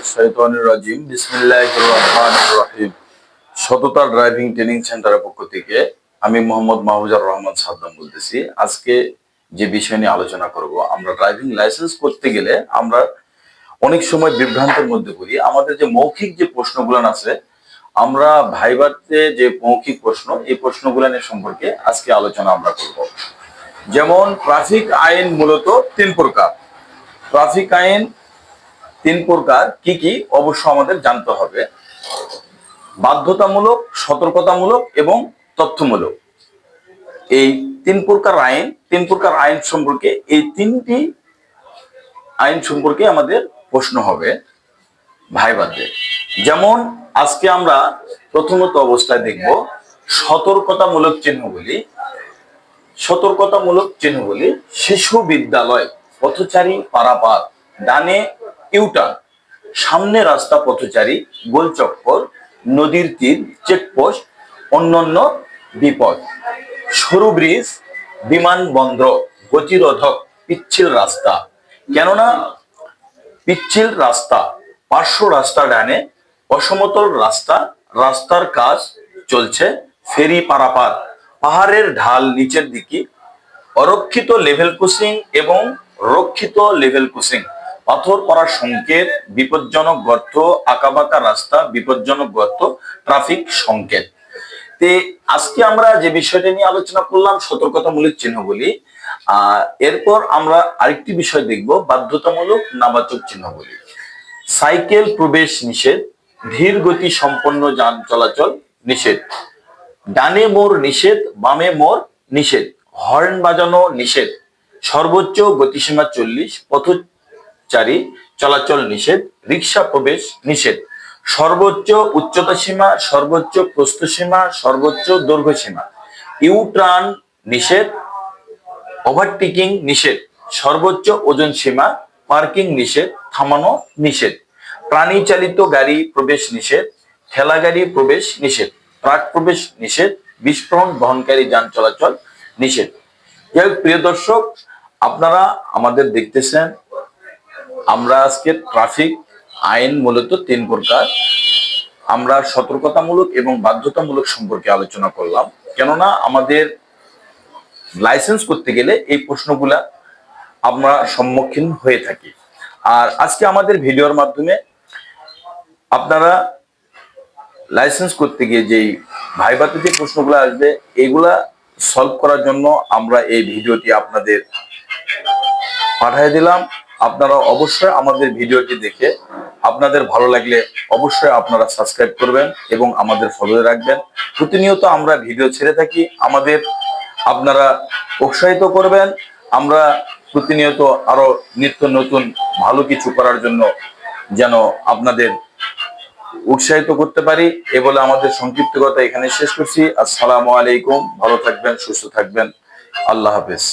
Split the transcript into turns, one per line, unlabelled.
মিনাশ শাইতানির রাজিম। বিসমিল্লাহির রহমানির রহিম। সততা ড্রাইভিং ট্রেনিং সেন্টারের পক্ষ থেকে আমি মোহাম্মদ মাহফুজুর রহমান সাদ্দাম বলতেছি। আজকে যে বিষয় নিয়ে আলোচনা করব, আমরা ড্রাইভিং লাইসেন্স করতে গেলে আমরা অনেক সময় বিভ্রান্তের মধ্যে পড়ি। আমাদের যে মৌখিক যে প্রশ্নগুলো আছে, আমরা ভাইভাতে যে মৌখিক প্রশ্ন, এই প্রশ্নগুলো নিয়ে সম্পর্কে আজকে আলোচনা আমরা করব। যেমন ট্রাফিক আইন মূলত তিন প্রকার। ট্রাফিক আইন তিন প্রকার কি কি অবশ্য আমাদের জানতে হবে: বাধ্যতামূলক, সতর্কতামূলক এবং তথ্যমূলক। এই তিন প্রকার আইন সম্পর্কে, এই তিনটি আইন সম্পর্কে আমাদের প্রশ্ন হবে ভাইভাতে। যেমন আজকে আমরা প্রথমত অবস্থায় দেখব সতর্কতামূলক চিহ্নগুলি। সতর্কতামূলক চিহ্নগুলি: শিশু বিদ্যালয়, পথচারী পারাপার, ডানে ইউটার্ন, সামনে রাস্তা পথচারী, গোল চক্কর, নদীর তীর, চেকপোস্ট, অন্যান্য বিপদ, সরু ব্রিজ, বিমানবন্দর, গতিরোধক, পিচ্ছিল রাস্তা। কেননা পিচ্ছিল রাস্তা, পার্শ্ব রাস্তা ডানে, অসমতল রাস্তা, রাস্তার কাজ চলছে, ফেরি পারাপার, পাহাড়ের ঢাল নিচের দিকে, অরক্ষিত লেভেল ক্রসিং এবং রক্ষিত লেভেল ক্রসিং, পাথর পড়ার সংকেত, বিপজ্জনক গর্ত, আঁকাবাঁকা রাস্তা, বিপজ্জনক গর্ত, ট্রাফিক সংকেত। তে আজকে আমরা যে বিষয়টা নিয়ে আলোচনা করলাম সতর্কতামূলক চিহ্নগুলি, এরপর আমরা আরেকটি বিষয় দেখব বাধ্যতামূলক নাবাচক চিহ্নগুলি। সাইকেল প্রবেশ নিষেধ, ধীর গতি সম্পন্ন যান চলাচল নিষেধ, ডানে মোড় নিষেধ, বামে মোড় নিষেধ, হর্ন বাজানো নিষেধ, সর্বোচ্চ গতিসীমা 40, পথচারী চলাচল নিষেধ, রিক্সা প্রবেশ নিষেধ, সর্বোচ্চ উচ্চতা সীমা, সর্বোচ্চ প্রস্থ সীমা, সর্বোচ্চ দৈর্ঘ্য সীমা, ইউ টার্ন নিষেধ, ওভারটেকিং নিষেধ, সর্বোচ্চ ওজন সীমা, পার্কিং নিষেধ, থামানো নিষেধ, প্রাণী চালিত গাড়ি প্রবেশ নিষেধ, ঠেলা গাড়ি প্রবেশ নিষেধ, ট্রাক প্রবেশ নিষেধ, বিস্ফোরণ বহনকারী যান চলাচল নিষেধ। যাই হোক প্রিয় দর্শক, আপনারা আমাদের দেখতেছেন, আমরা আজকে ট্রাফিক আইন মূলত তিন প্রকার, আমরা সতর্কতামূলক এবং বাধ্যতামূলক সম্পর্কে আলোচনা করলাম। কেননা আমাদের লাইসেন্স করতে গেলে এই প্রশ্নগুলা আমরা সম্মুখীন হয়ে থাকি। আর আজকে আমাদের ভিডিওর মাধ্যমে আপনারা লাইসেন্স করতে গিয়ে যেই ভাইভাতে যে প্রশ্নগুলো আসবে, এগুলা সলভ করার জন্য আমরা এই ভিডিওটি আপনাদের পাঠিয়ে দিলাম। আপনারা অবশ্যই আমাদের ভিডিওটি দেখে আপনাদের ভালো লাগলে অবশ্যই আপনারা সাবস্ক্রাইব করবেন এবং আমাদের ফলো রাখবেন। প্রতিনিয়ত আমরা ভিডিও ছেড়ে থাকি, আমাদের আপনারা উৎসাহিত করবেন। আমরা প্রতিনিয়ত আরো নিত্য নতুন ভালো কিছু করার জন্য যেন আপনাদের উৎসাহিত করতে পারি, এ বলে আমাদের সংক্ষিপ্ত কথা এখানে শেষ করছি। আসসালামু আলাইকুম, ভালো থাকবেন, সুস্থ থাকবেন, আল্লাহ হাফেজ।